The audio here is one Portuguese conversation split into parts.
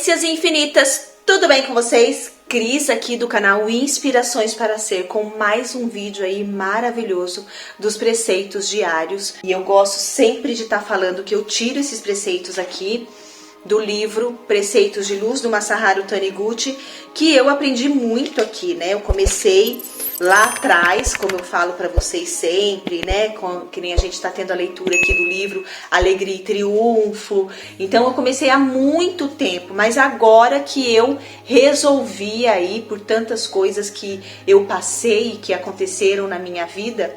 Delícias infinitas, tudo bem com vocês? Cris aqui do canal Inspirações para Ser, com mais um vídeo aí maravilhoso dos preceitos diários. E eu gosto sempre de estar falando que eu tiro esses preceitos aqui do livro Preceitos de Luz, do Masaharu Taniguchi, que eu aprendi muito aqui, né? Eu comecei lá atrás, como eu falo para vocês sempre, né? Que nem a gente está tendo a leitura aqui do livro Alegria e Triunfo. Então eu comecei há muito tempo, mas agora que eu resolvi aí, por tantas coisas que eu passei e que aconteceram na minha vida,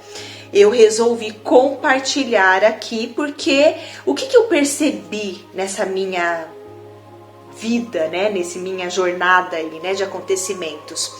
eu resolvi compartilhar aqui, porque o que eu percebi nessa minha vida, né? Nessa minha jornada aí, né? De acontecimentos.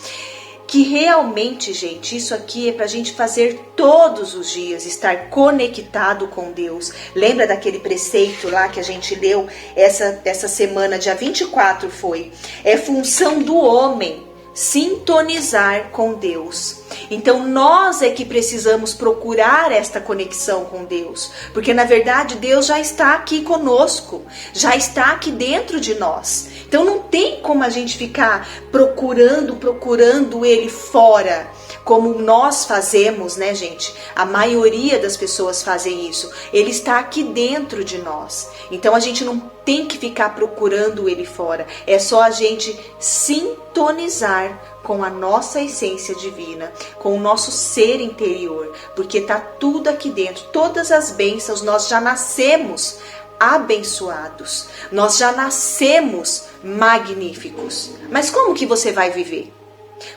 Que realmente, gente, isso aqui é pra gente fazer todos os dias, estar conectado com Deus. Lembra daquele preceito lá que a gente leu essa semana, dia 24 foi? É função do homem sintonizar com Deus. Então nós é que precisamos procurar esta conexão com Deus, porque na verdade Deus já está aqui conosco, já está aqui dentro de nós. Então não tem como a gente ficar procurando Ele fora, como nós fazemos, né, gente? A maioria das pessoas fazem isso. Ele está aqui dentro de nós. Então a gente não tem que ficar procurando Ele fora. É só a gente sintonizar com a nossa essência divina, com o nosso ser interior, porque tá tudo aqui dentro. Todas as bênçãos, nós já nascemos abençoados. Nós já nascemos magníficos. Mas como que você vai viver?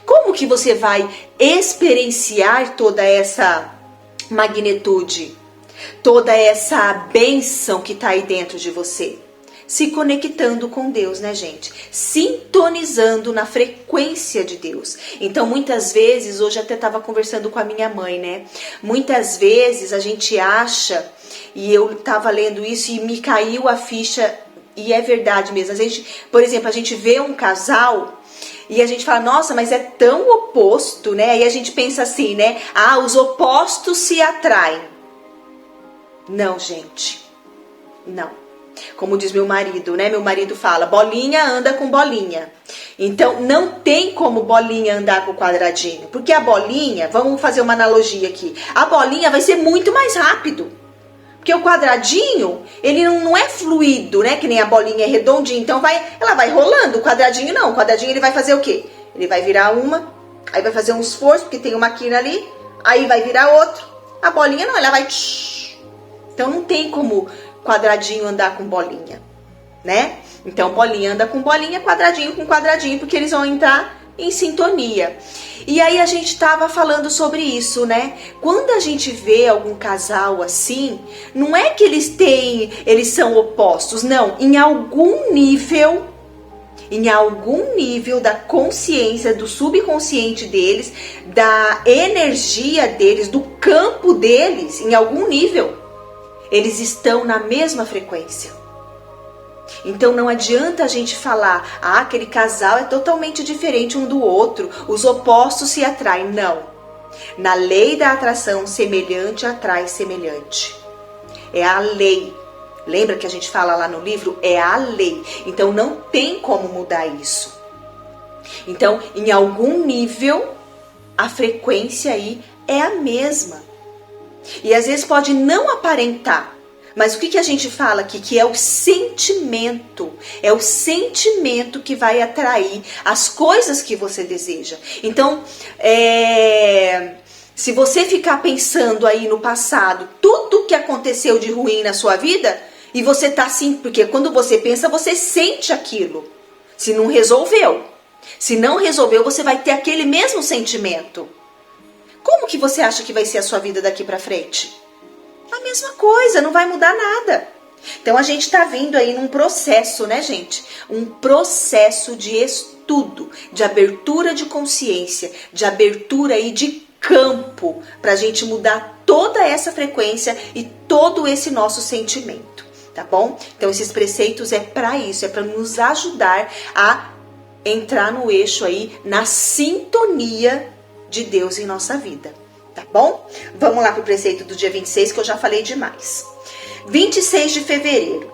Como que você vai experienciar toda essa magnitude, toda essa bênção que está aí dentro de você? Se conectando com Deus, né, gente? Sintonizando na frequência de Deus. Então, muitas vezes, hoje até estava conversando com a minha mãe, né? Muitas vezes a gente acha, e eu estava lendo isso e me caiu a ficha, e é verdade mesmo. A gente, por exemplo, a gente vê um casal e a gente fala, nossa, mas é tão oposto, né? Aí a gente pensa assim, né? Ah, os opostos se atraem. Não, gente. Não. Como diz meu marido, né? Meu marido fala, bolinha anda com bolinha. Então, não tem como bolinha andar com quadradinho. Porque a bolinha, vamos fazer uma analogia aqui. A bolinha vai ser muito mais rápido. Porque o quadradinho, ele não é fluido, né? Que nem a bolinha é redondinha. Então, ela vai rolando. O quadradinho não. O quadradinho, ele vai fazer o quê? Ele vai virar uma, aí vai fazer um esforço, porque tem uma quina ali. Aí vai virar outro. A bolinha não, ela vai... Então, não tem como quadradinho andar com bolinha, né? Então, bolinha anda com bolinha, quadradinho com quadradinho, porque eles vão entrar em sintonia. E aí a gente estava falando sobre isso, né? Quando a gente vê algum casal assim, não é que eles são opostos, não. Em algum nível da consciência, do subconsciente deles, da energia deles, do campo deles, em algum nível, eles estão na mesma frequência. Então não adianta a gente falar, aquele casal é totalmente diferente um do outro, os opostos se atraem. Não. Na lei da atração, semelhante atrai semelhante. É a lei. Lembra que a gente fala lá no livro? É a lei. Então não tem como mudar isso. Então, em algum nível, a frequência aí é a mesma. E às vezes pode não aparentar, mas o que a gente fala aqui? Que é o sentimento que vai atrair as coisas que você deseja. Então, se você ficar pensando aí no passado, tudo que aconteceu de ruim na sua vida, e você tá assim, porque quando você pensa, você sente aquilo. Se não resolveu, você vai ter aquele mesmo sentimento. Como que você acha que vai ser a sua vida daqui pra frente? A mesma coisa, não vai mudar nada. Então a gente tá vindo aí num processo, né, gente? Um processo de estudo, de abertura de consciência, de abertura aí de campo, pra gente mudar toda essa frequência e todo esse nosso sentimento, tá bom? Então esses preceitos é pra isso, é pra nos ajudar a entrar no eixo aí, na sintonia de Deus em nossa vida, tá bom? Vamos lá pro preceito do dia 26, que eu já falei demais. 26 de fevereiro.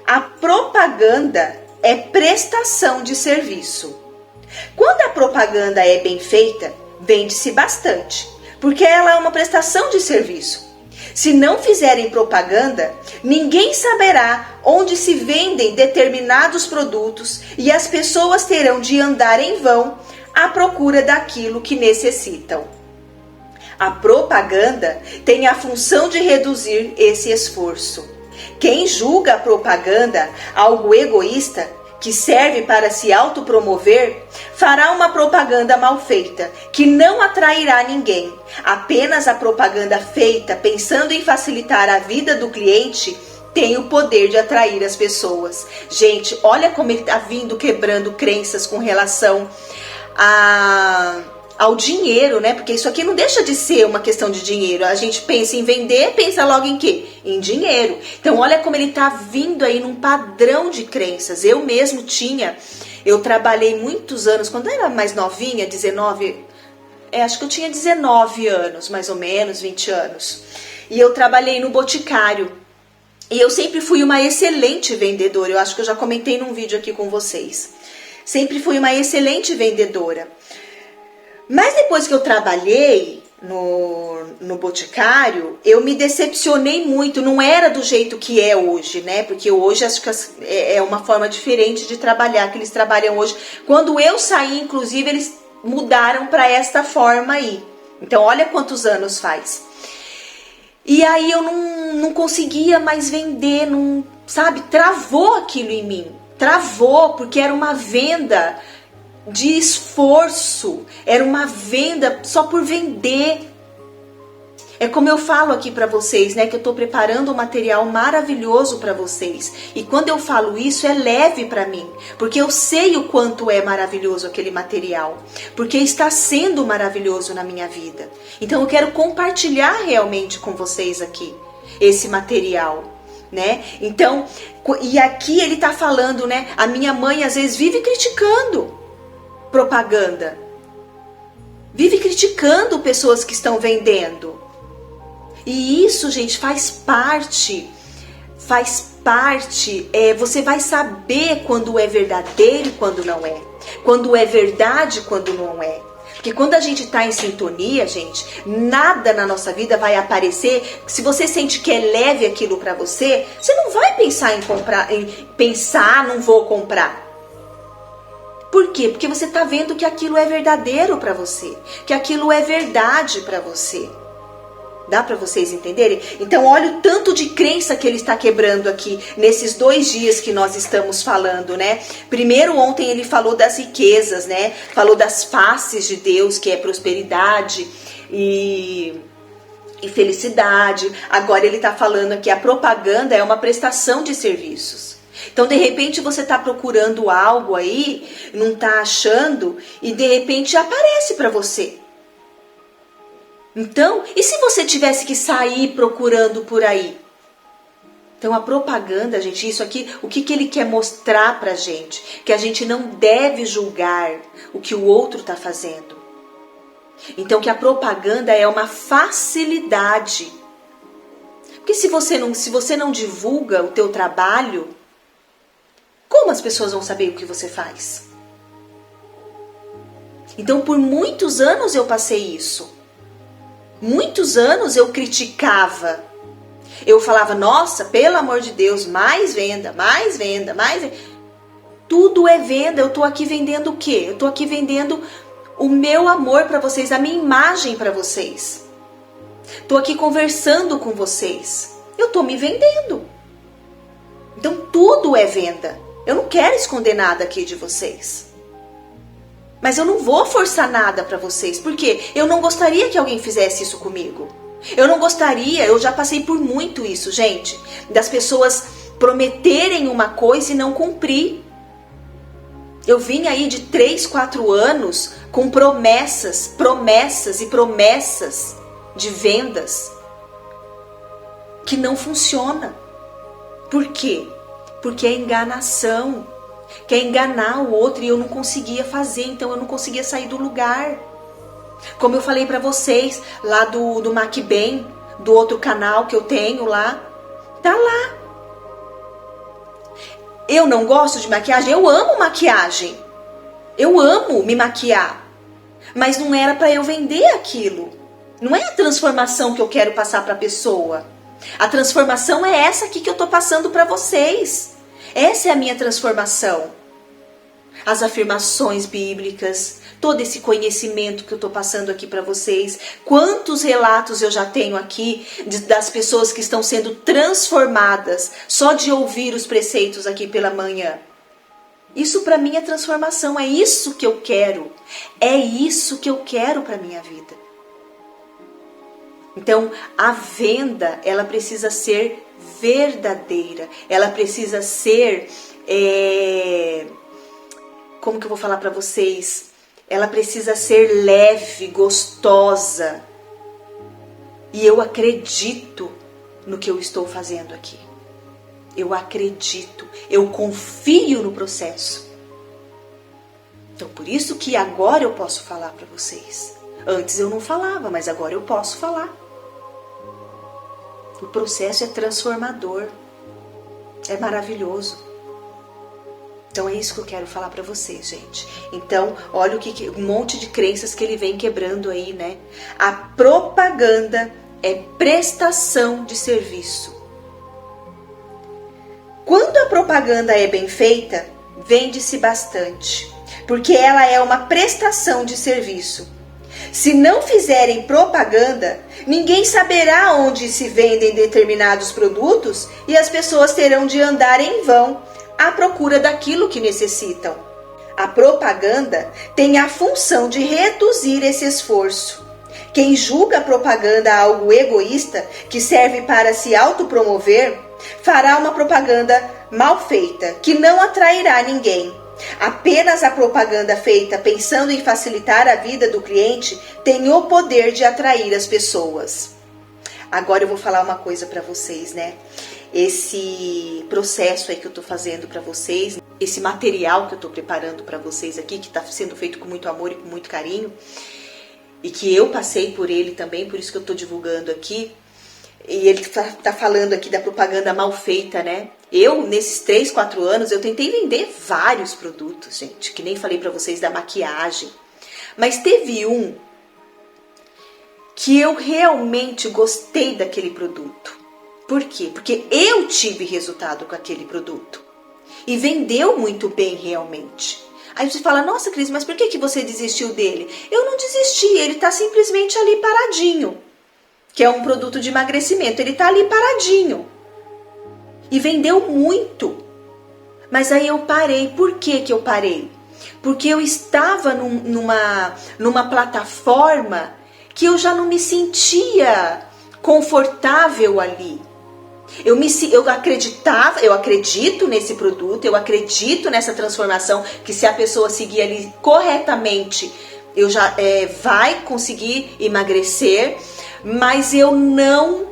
A propaganda é prestação de serviço. Quando a propaganda é bem feita, vende-se bastante, porque ela é uma prestação de serviço. Se não fizerem propaganda, ninguém saberá onde se vendem determinados produtos e as pessoas terão de andar em vão à procura daquilo que necessitam. A propaganda tem a função de reduzir esse esforço. Quem julga a propaganda algo egoísta, que serve para se autopromover, fará uma propaganda mal feita, que não atrairá ninguém. Apenas a propaganda feita pensando em facilitar a vida do cliente tem o poder de atrair as pessoas. Gente, olha como ele está vindo quebrando crenças com relação ao dinheiro, né? Porque isso aqui não deixa de ser uma questão de dinheiro. A gente pensa em vender, pensa logo em quê? Em dinheiro. Então olha como ele tá vindo aí num padrão de crenças. Eu mesmo eu trabalhei muitos anos, quando eu era mais novinha, acho que eu tinha 19 anos, mais ou menos, 20 anos. E eu trabalhei no Boticário. E eu sempre fui uma excelente vendedora. Eu acho que eu já comentei num vídeo aqui com vocês. Sempre fui uma excelente vendedora. Mas depois que eu trabalhei no Boticário, eu me decepcionei muito. Não era do jeito que é hoje, né? Porque hoje acho que é uma forma diferente de trabalhar, que eles trabalham hoje. Quando eu saí, inclusive, eles mudaram para esta forma aí. Então, olha quantos anos faz. E aí eu não conseguia mais vender, sabe? Travou aquilo em mim. Travou, porque era uma venda de esforço, era uma venda só por vender. É como eu falo aqui para vocês, né, que eu tô preparando um material maravilhoso para vocês. E quando eu falo isso, é leve para mim, porque eu sei o quanto é maravilhoso aquele material, porque está sendo maravilhoso na minha vida. Então eu quero compartilhar realmente com vocês aqui esse material, né? Então, e aqui ele tá falando, né, a minha mãe às vezes vive criticando propaganda, vive criticando pessoas que estão vendendo. E isso, gente, faz parte, você vai saber quando é verdadeiro e quando não é, quando é verdade e quando não é. Porque quando a gente está em sintonia, gente, nada na nossa vida vai aparecer. Se você sente que é leve aquilo para você, você não vai pensar em comprar, não vou comprar. Por quê? Porque você está vendo que aquilo é verdadeiro para você, que aquilo é verdade para você. Dá para vocês entenderem? Então olha o tanto de crença que ele está quebrando aqui nesses 2 dias que nós estamos falando, né? Primeiro, ontem ele falou das riquezas, né? Falou das faces de Deus, que é prosperidade e felicidade. Agora ele está falando que a propaganda é uma prestação de serviços. Então, de repente, você está procurando algo aí, não está achando, e de repente aparece para você. Então, e se você tivesse que sair procurando por aí? Então, a propaganda, gente, isso aqui, o que ele quer mostrar pra gente? Que a gente não deve julgar o que o outro está fazendo. Então, que a propaganda é uma facilidade. Porque se você não divulga o teu trabalho, como as pessoas vão saber o que você faz? Então, por muitos anos eu passei isso. Muitos anos eu criticava. Eu falava, nossa, pelo amor de Deus, mais venda, mais venda, mais venda. Tudo é venda. Eu tô aqui vendendo o quê? Eu tô aqui vendendo o meu amor para vocês, a minha imagem para vocês. Tô aqui conversando com vocês. Eu tô me vendendo. Então, tudo é venda. Eu não quero esconder nada aqui de vocês. Mas eu não vou forçar nada para vocês, porque eu não gostaria que alguém fizesse isso comigo. Eu não gostaria, eu já passei por muito isso, gente, das pessoas prometerem uma coisa e não cumprir. Eu vim aí de 3, 4 anos com promessas e promessas de vendas que não funciona. Por quê? Porque é enganação. Quer enganar o outro e eu não conseguia fazer, então eu não conseguia sair do lugar. Como eu falei pra vocês, lá do MacBem, do outro canal que eu tenho lá, tá lá. Eu não gosto de maquiagem? Eu amo maquiagem. Eu amo me maquiar. Mas não era para eu vender aquilo. Não é a transformação que eu quero passar para a pessoa. A transformação é essa aqui que eu tô passando para vocês. Essa é a minha transformação. As afirmações bíblicas, todo esse conhecimento que eu tô passando aqui para vocês. Quantos relatos eu já tenho aqui das pessoas que estão sendo transformadas só de ouvir os preceitos aqui pela manhã. Isso para mim é transformação, é isso que eu quero. É isso que eu quero para minha vida. Então, a venda, ela precisa ser verdadeira. Ela precisa ser, como que eu vou falar para vocês? Ela precisa ser leve, gostosa. E eu acredito no que eu estou fazendo aqui. Eu acredito, eu confio no processo. Então, por isso que agora eu posso falar para vocês. Antes eu não falava, mas agora eu posso falar. O processo é transformador, é maravilhoso. Então é isso que eu quero falar para vocês, gente. Então, olha um monte de crenças que ele vem quebrando aí, né? A propaganda é prestação de serviço. Quando a propaganda é bem feita, vende-se bastante, porque ela é uma prestação de serviço. Se não fizerem propaganda, ninguém saberá onde se vendem determinados produtos e as pessoas terão de andar em vão à procura daquilo que necessitam. A propaganda tem a função de reduzir esse esforço. Quem julga a propaganda algo egoísta, que serve para se autopromover, fará uma propaganda mal feita, que não atrairá ninguém. Apenas a propaganda feita pensando em facilitar a vida do cliente tem o poder de atrair as pessoas. Agora eu vou falar uma coisa para vocês, né? Esse processo aí que eu tô fazendo para vocês, esse material que eu tô preparando para vocês aqui, que tá sendo feito com muito amor e com muito carinho, e que eu passei por ele também, por isso que eu tô divulgando aqui. E ele tá falando aqui da propaganda mal feita, né? Eu, nesses 3, 4 anos, eu tentei vender vários produtos, gente. Que nem falei pra vocês da maquiagem. Mas teve um que eu realmente gostei daquele produto. Por quê? Porque eu tive resultado com aquele produto. E vendeu muito bem realmente. Aí você fala, nossa Cris, mas por que você desistiu dele? Eu não desisti, ele tá simplesmente ali paradinho. Que é um produto de emagrecimento, ele tá ali paradinho. E vendeu muito. Mas aí eu parei. Por que eu parei? Porque eu estava numa plataforma que eu já não me sentia confortável ali. Eu acreditava, eu acredito nesse produto, eu acredito nessa transformação, que se a pessoa seguir ali corretamente, eu já vai conseguir emagrecer, mas eu não,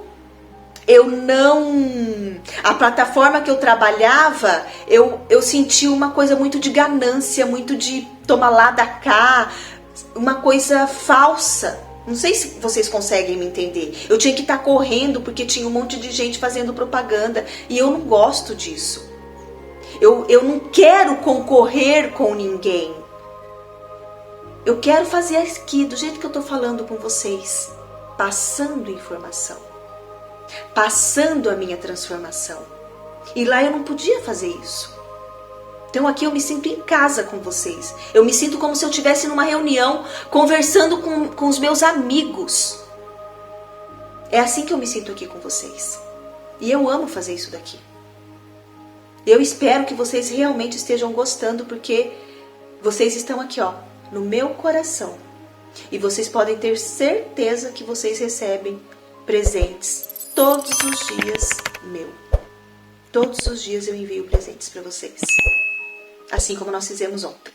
a plataforma que eu trabalhava, eu senti uma coisa muito de ganância, muito de tomar lá da cá, uma coisa falsa. Não sei se vocês conseguem me entender. Eu tinha que estar correndo porque tinha um monte de gente fazendo propaganda e eu não gosto disso. Eu não quero concorrer com ninguém. Eu quero fazer aqui do jeito que eu tô falando com vocês, passando informação, passando a minha transformação. E lá eu não podia fazer isso. Então aqui eu me sinto em casa com vocês. Eu me sinto como se eu estivesse numa reunião, conversando com os meus amigos. É assim que eu me sinto aqui com vocês. E eu amo fazer isso daqui. Eu espero que vocês realmente estejam gostando, porque vocês estão aqui, ó, no meu coração. E vocês podem ter certeza que vocês recebem presentes todos os dias meu. Todos os dias eu envio presentes para vocês. Assim como nós fizemos ontem.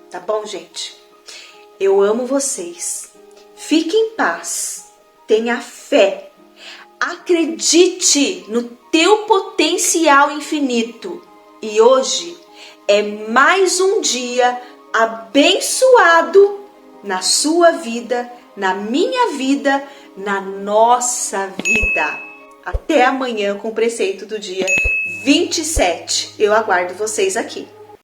Tá bom, gente? Eu amo vocês. Fique em paz. Tenha fé. Acredite no teu potencial infinito. E hoje é mais um dia abençoado na sua vida, na minha vida, na nossa vida. Até amanhã com o preceito do dia. 27. Eu aguardo vocês aqui.